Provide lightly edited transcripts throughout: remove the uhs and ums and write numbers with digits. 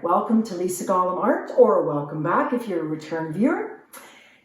Welcome to Lisa Golem Art, or welcome back if you're a return viewer.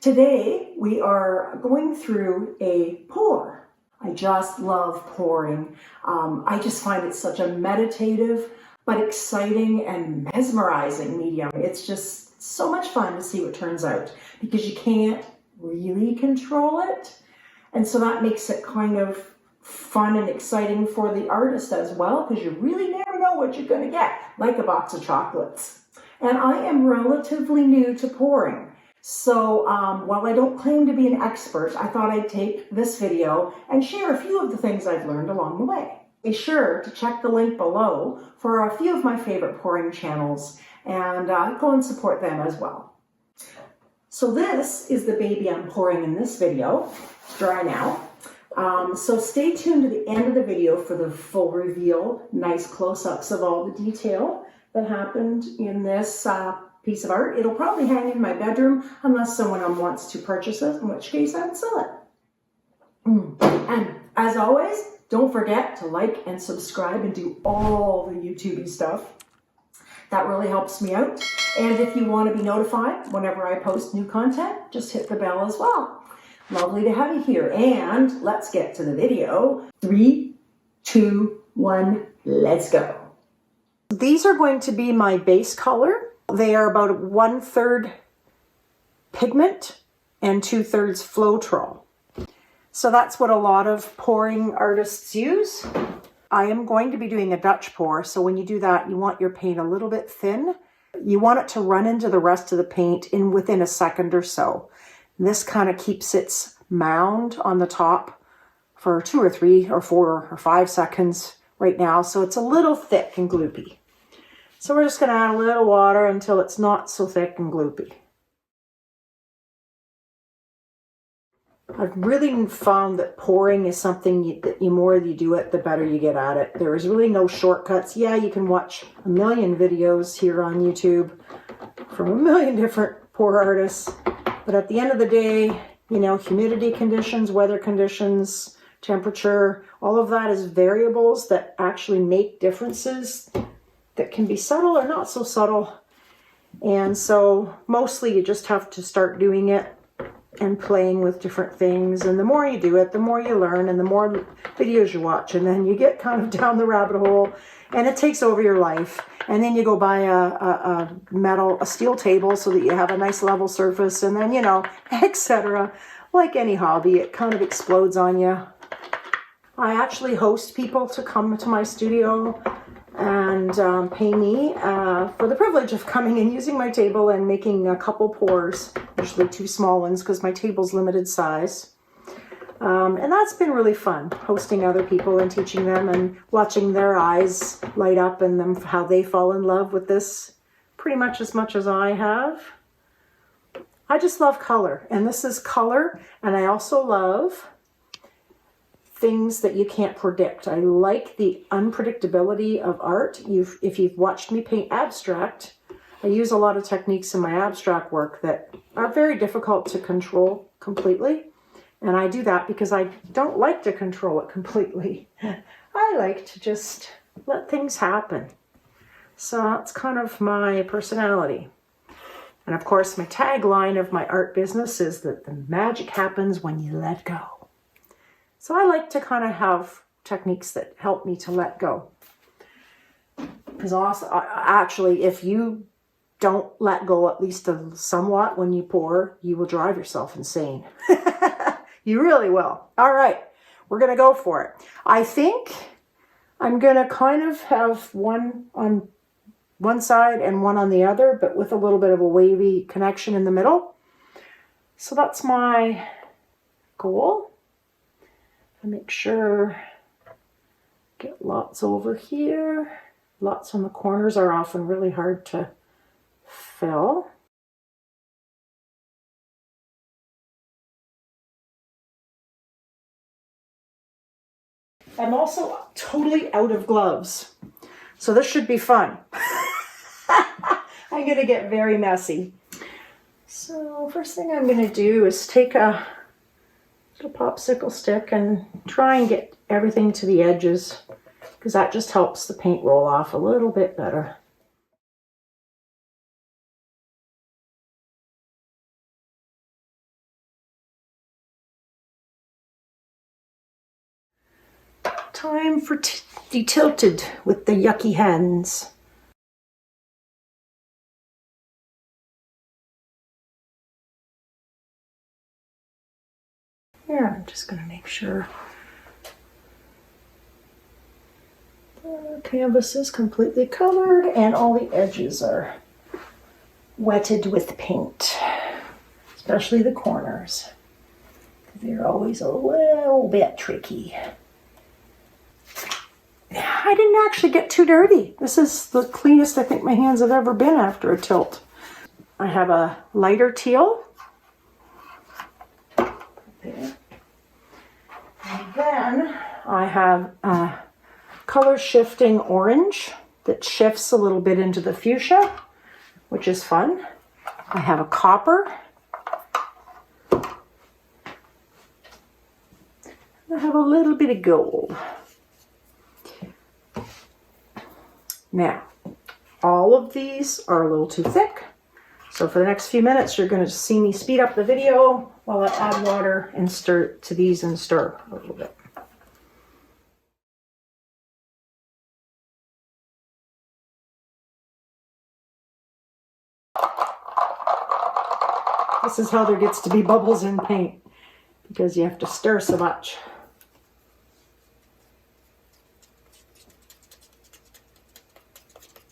Today we are going through a pour. I just love pouring. I just find it such a meditative but exciting and mesmerizing medium. It's just so much fun to see what turns out because you can't really control it. And so that makes it kind of fun and exciting for the artist as well, because you really never know what you're going to get, like a box of chocolates. And I am relatively new to pouring. So while I don't claim to be an expert, I thought I'd take this video and share a few of the things I've learned along the way. Be sure to check the link below for a few of my favorite pouring channels and go and support them as well. So this is the baby I'm pouring in this video. It's dry now. So stay tuned to the end of the video for the full reveal, nice close-ups of all the detail that happened in this piece of art. It'll probably hang in my bedroom unless someone wants to purchase it, in which case I would sell it. And as always, don't forget to like and subscribe and do all the YouTube-y stuff. That really helps me out. And if you want to be notified whenever I post new content, just hit the bell as well. Lovely to have you here. And let's get to the video. 3, 2, 1, let's go. These are going to be my base color. They are about 1/3 pigment and 2/3 Floetrol. So that's what a lot of pouring artists use. I am going to be doing a Dutch pour. So when you do that, you want your paint a little bit thin. You want it to run into the rest of the paint within a second or so. This kind of keeps its mound on the top for 2 or 3 or 4 or 5 seconds right now. So it's a little thick and gloopy. So we're just going to add a little water until it's not so thick and gloopy. I've really found that pouring is something that the more you do it, the better you get at it. There is really no shortcuts. Yeah, you can watch a million videos here on YouTube from a million different pour artists. But at the end of the day, you know, humidity conditions, weather conditions, temperature, all of that is variables that actually make differences that can be subtle or not so subtle. And so mostly you just have to start doing it and playing with different things. And the more you do it, the more you learn and the more videos you watch. And then you get kind of down the rabbit hole and it takes over your life. And then you go buy a steel table so that you have a nice level surface, and then, you know, etc. Like any hobby, it kind of explodes on you. I actually host people to come to my studio and pay me for the privilege of coming and using my table and making a couple pours, usually 2 small ones because my table's limited size. And that's been really fun, hosting other people and teaching them and watching their eyes light up and them how they fall in love with this pretty much as I have. I just love color, and this is color, and I also love things that you can't predict. I like the unpredictability of art. If you've watched me paint abstract, I use a lot of techniques in my abstract work that are very difficult to control completely. And I do that because I don't like to control it completely. I like to just let things happen. So that's kind of my personality. And of course, my tagline of my art business is that the magic happens when you let go. So I like to kind of have techniques that help me to let go. Because also, actually, if you don't let go at least somewhat when you pour, you will drive yourself insane. You really will. All right, we're going to go for it. I think I'm going to kind of have one on one side and one on the other, but with a little bit of a wavy connection in the middle. So that's my goal. I make sure get lots over here. Lots on the corners are often really hard to fill. I'm also totally out of gloves, so this should be fun. I'm going to get very messy. So first thing I'm going to do is take a little popsicle stick and try and get everything to the edges, because that just helps the paint roll off a little bit better. Time for detilted with the yucky hands. Here, I'm just going to make sure the canvas is completely covered and all the edges are wetted with paint, especially the corners. They're always a little bit tricky. I didn't actually get too dirty. This is the cleanest I think my hands have ever been after a tilt. I have a lighter teal. There. And then I have a color shifting orange that shifts a little bit into the fuchsia, which is fun. I have a copper. I have a little bit of gold. Now, all of these are a little too thick. So for the next few minutes, you're going to see me speed up the video while I add water and stir to these and stir a little bit. This is how there gets to be bubbles in paint, because you have to stir so much.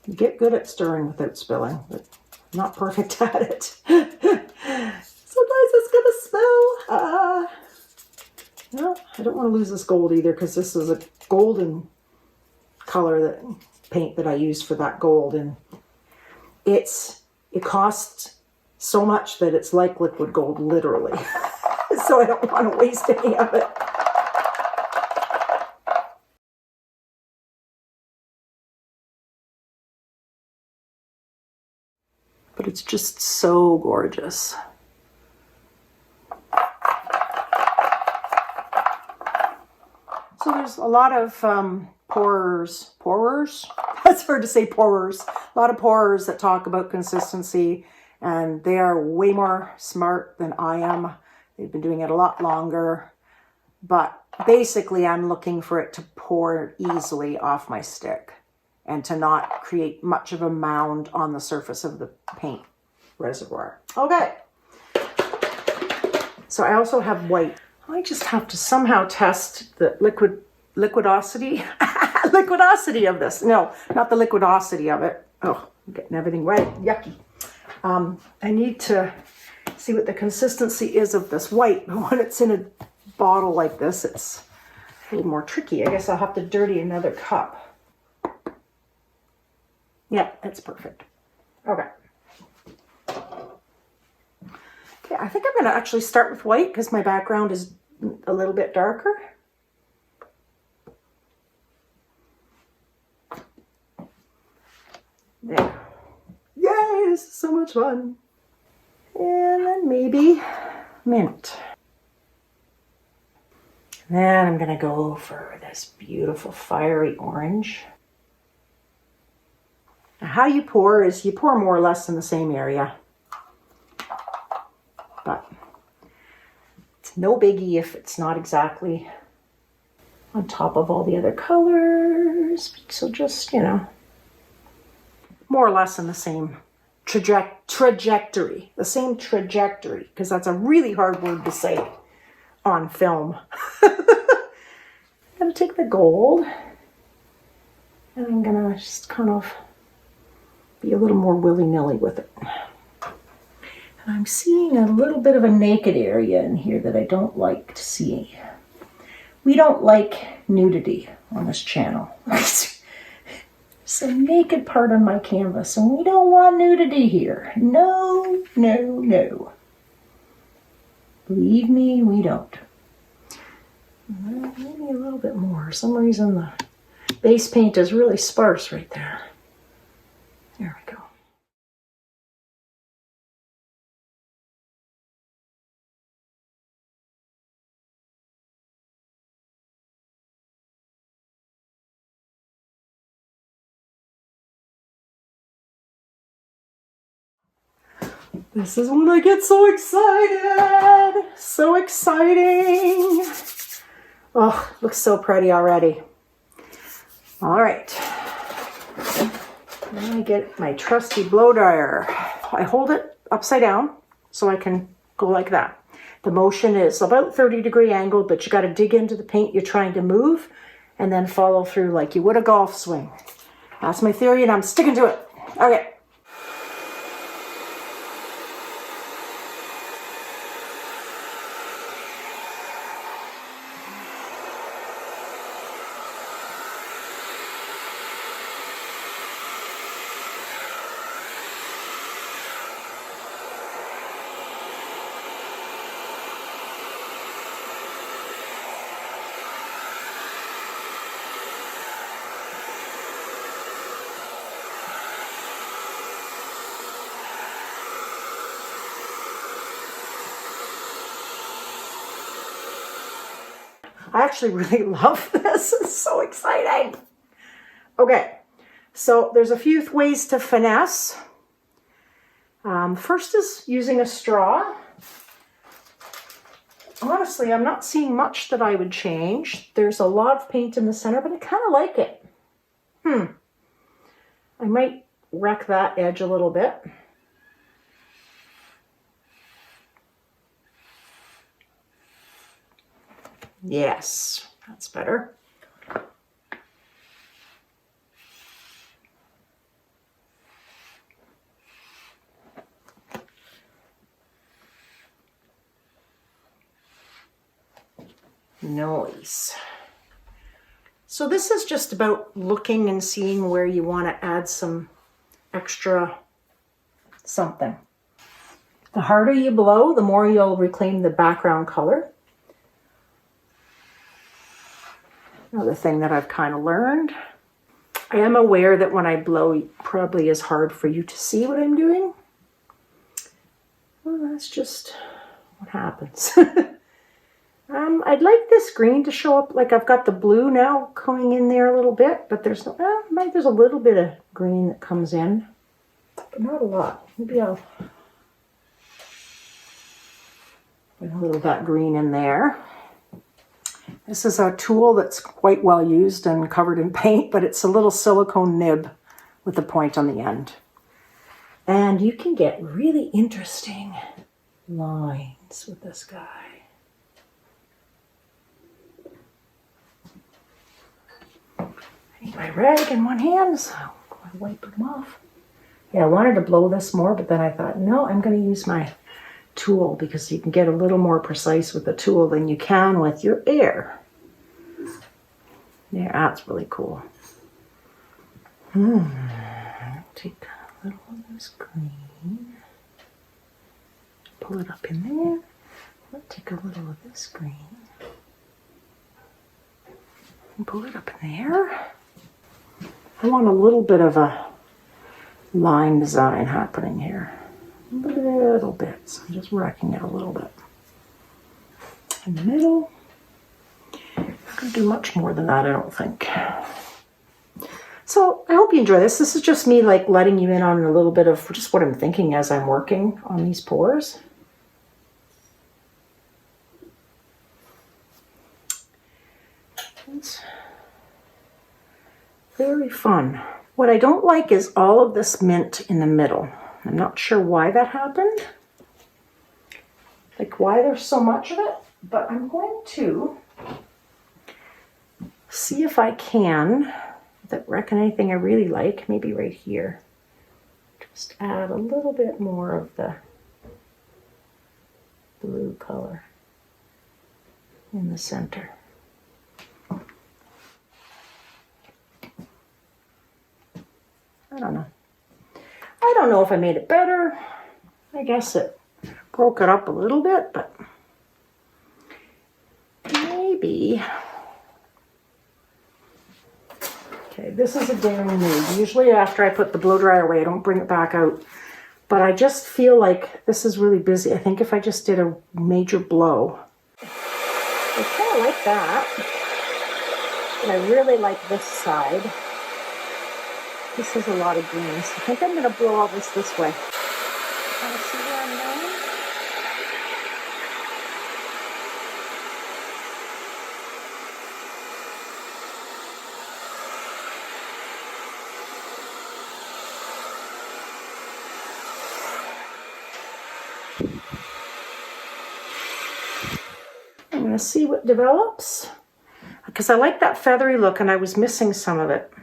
You get good at stirring without spilling, but not perfect at it. Sometimes it's gonna spill. No, I don't want to lose this gold either, because this is a golden color paint that I used for that gold, and it costs so much that it's like liquid gold, literally. So I don't want to waste any of it. But it's just so gorgeous. So there's a lot of pourers? That's hard to say, pourers. A lot of pourers that talk about consistency, and they are way more smart than I am. They've been doing it a lot longer. But basically, I'm looking for it to pour easily off my stick and to not create much of a mound on the surface of the paint reservoir. Okay. So I also have white. I just have to somehow test the liquidosity of this. No, not the liquidosity of it. Oh, I'm getting everything right. Yucky. I need to see what the consistency is of this white. But when it's in a bottle like this, it's a little more tricky. I guess I'll have to dirty another cup. Yeah, it's perfect. Okay. Okay, I think I'm going to actually start with white because my background is a little bit darker. There. Yay, this is so much fun. And then maybe mint. Then I'm going to go for this beautiful fiery orange. Now, how you pour is you pour more or less in the same area. But it's no biggie if it's not exactly on top of all the other colors. So just, you know, more or less in the same trajectory. The same trajectory, because that's a really hard word to say on film. I'm going to take the gold and I'm going to just kind of be a little more willy-nilly with it. And I'm seeing a little bit of a naked area in here that I don't like to see. We don't like nudity on this channel. There's a naked part on my canvas, and we don't want nudity here. No, no, no. Believe me, we don't. Maybe a little bit more. For some reason the base paint is really sparse right there. There we go. This is when I get so excited. So exciting. Oh, looks so pretty already. All right. Then I get my trusty blow dryer. I hold it upside down so I can go like that. The motion is about 30-degree angle, but you got to dig into the paint you're trying to move and then follow through like you would a golf swing. That's my theory and I'm sticking to it. Okay. I actually really love this. It's so exciting. Okay, so there's a few ways to finesse. First is using a straw. Honestly, I'm not seeing much that I would change. There's a lot of paint in the center, but I kind of like it. I might wreck that edge a little bit. Yes, that's better. Nice. So this is just about looking and seeing where you want to add some extra something. The harder you blow, the more you'll reclaim the background color. Another thing that I've kind of learned. I am aware that when I blow, it probably is hard for you to see what I'm doing. Well, that's just what happens. I'd like this green to show up, like I've got the blue now coming in there a little bit, but there's there's a little bit of green that comes in, but not a lot. Maybe I'll put a little of that green in there. This is a tool that's quite well used and covered in paint, but it's a little silicone nib with a point on the end. And you can get really interesting lines with this guy. I need my rag in one hand, so I'm going to wipe them off. Yeah, I wanted to blow this more, but then I thought, no, I'm going to use my tool because you can get a little more precise with the tool than you can with your air. Yeah, that's really cool. Take a little of this green, pull it up in there. I'll take a little of this green and pull it up in there. I want a little bit of a line design happening here. A little bit, so I'm just wrecking it a little bit. In the middle. I'm going to do much more than that, I don't think. So I hope you enjoy this. This is just me like letting you in on a little bit of just what I'm thinking as I'm working on these pours. It's very fun. What I don't like is all of this mint in the middle. I'm not sure why that happened. Like why there's so much of it, but I'm going to see if I can, that reckon anything I really like, maybe right here. Just add a little bit more of the blue color in the center. I don't know. I don't know if I made it better. I guess it broke it up a little bit, but maybe. Okay, this is a daring move. Usually after I put the blow dryer away, I don't bring it back out. But I just feel like this is really busy. I think if I just did a major blow. I kind of like that. But I really like this side. This is a lot of greens. I think I'm going to blow all this way. Kind of see where I'm going? gonna see what develops. Because I like that feathery look and I was missing some of it.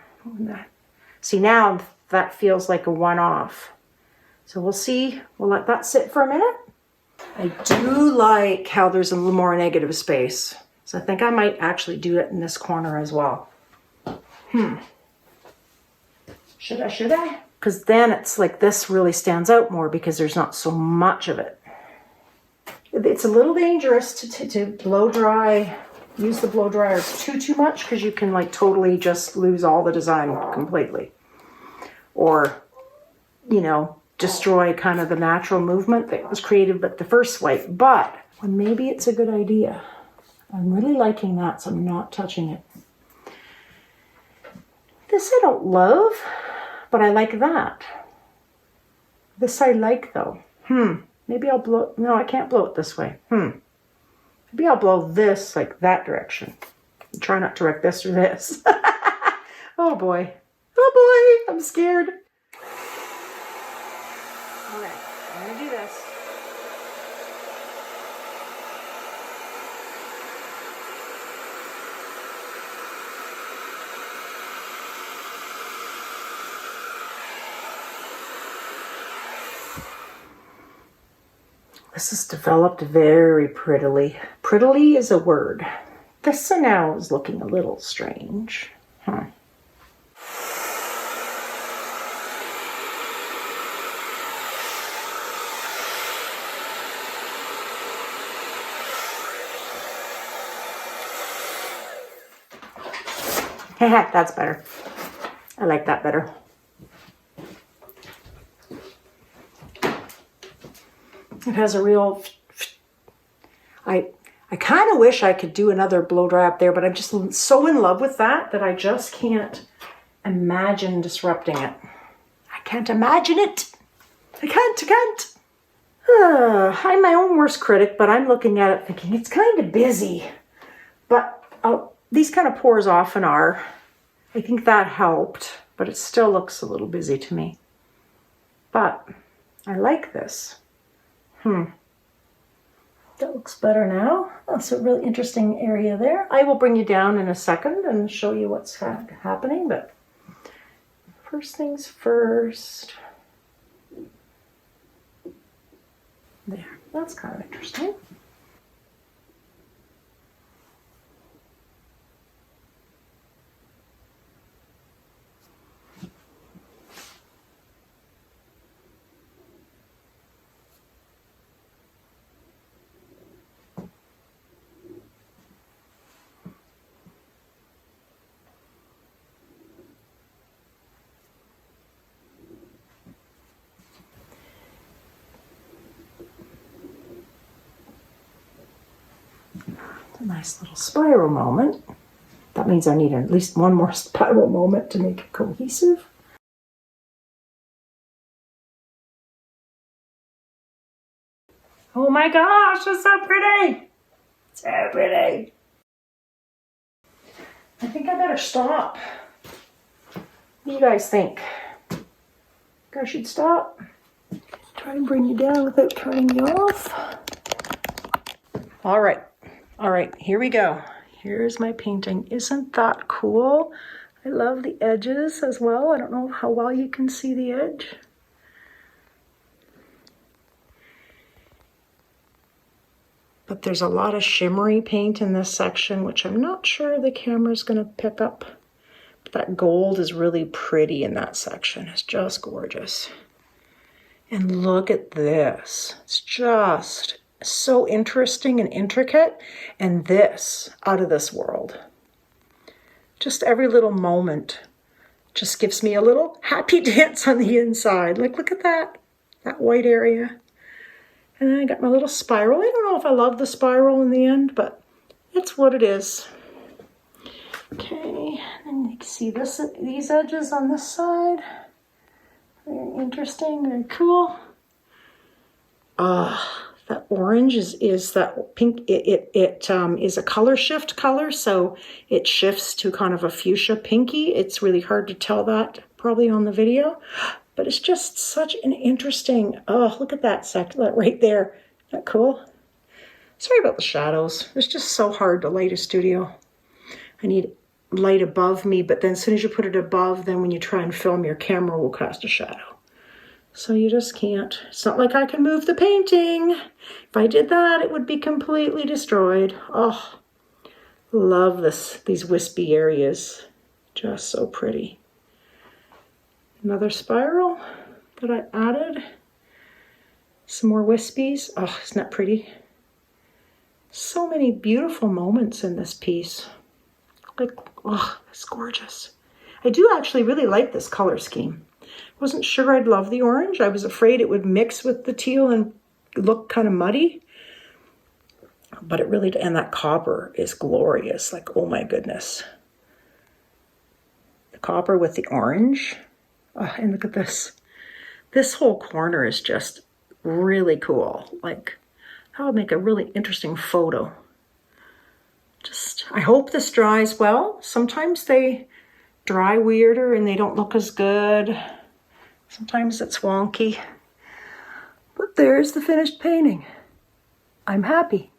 See, now that feels like a one-off. So we'll see. We'll let that sit for a minute. I do like how there's a little more negative space. So I think I might actually do it in this corner as well. Should I? Because then it's like this really stands out more because there's not so much of it. It's a little dangerous to blow dry, use the blow dryer too much because you can like totally just lose all the design completely. Or, you know, destroy kind of the natural movement that was created with the first wipe. But maybe it's a good idea. I'm really liking that, so I'm not touching it. This I don't love, but I like that. This I like though. Maybe I'll blow, no, I can't blow it this way. Maybe I'll blow this like that direction. Try not to wreck this or this. Oh boy, I'm scared. All right, I'm gonna do this. This is developed very prettily. Prettily is a word. This now is looking a little strange. That's better. I like that better. It has a real, I kind of wish I could do another blow dry up there, but I'm just so in love with that I just can't imagine disrupting it. I can't imagine it. I can't. I'm my own worst critic, but I'm looking at it thinking it's kind of busy. But these kind of pours often are. I think that helped, but it still looks a little busy to me. But I like this. That looks better now. That's a really interesting area there. I will bring you down in a second and show you what's happening, but first things first. There, that's kind of interesting. A nice little spiral moment. That means I need at least one more spiral moment to make it cohesive. Oh my gosh, it's so pretty! So pretty! I think I better stop. What do you guys think? Think I should stop? Try and bring you down without turning you off. All right, here we go. Here's my painting. Isn't that cool? I love the edges as well. I don't know how well you can see the edge. But there's a lot of shimmery paint in this section, which I'm not sure the camera's gonna pick up. But that gold is really pretty in that section. It's just gorgeous. And look at this. It's just so interesting and intricate, and this out of this world. Just every little moment just gives me a little happy dance on the inside. Like, look at that white area. And then I got my little spiral. I don't know if I love the spiral in the end, but it's what it is. Okay, and you can see these edges on this side. Very interesting, very cool. That orange is that pink. It is a color shift color, so it shifts to kind of a fuchsia pinky. It's really hard to tell that probably on the video, but it's just such an interesting. Oh, look at that right there. Isn't that cool? Sorry about the shadows. It's just so hard to light a studio. I need light above me, but then as soon as you put it above, then when you try and film, your camera will cast a shadow. So you just can't. It's not like I can move the painting. If I did that, it would be completely destroyed. Oh, love these wispy areas. Just so pretty. Another spiral that I added. Some more wispies. Oh, isn't that pretty? So many beautiful moments in this piece. Like, oh, it's gorgeous. I do actually really like this color scheme. Wasn't sure I'd love the orange. I was afraid it would mix with the teal and look kind of muddy. But it really, and that copper is glorious. Like, oh my goodness. The copper with the orange. Oh, and look at this. This whole corner is just really cool. Like, that would make a really interesting photo. I hope this dries well. Sometimes they dry weirder and they don't look as good. Sometimes it's wonky. But there's the finished painting. I'm happy.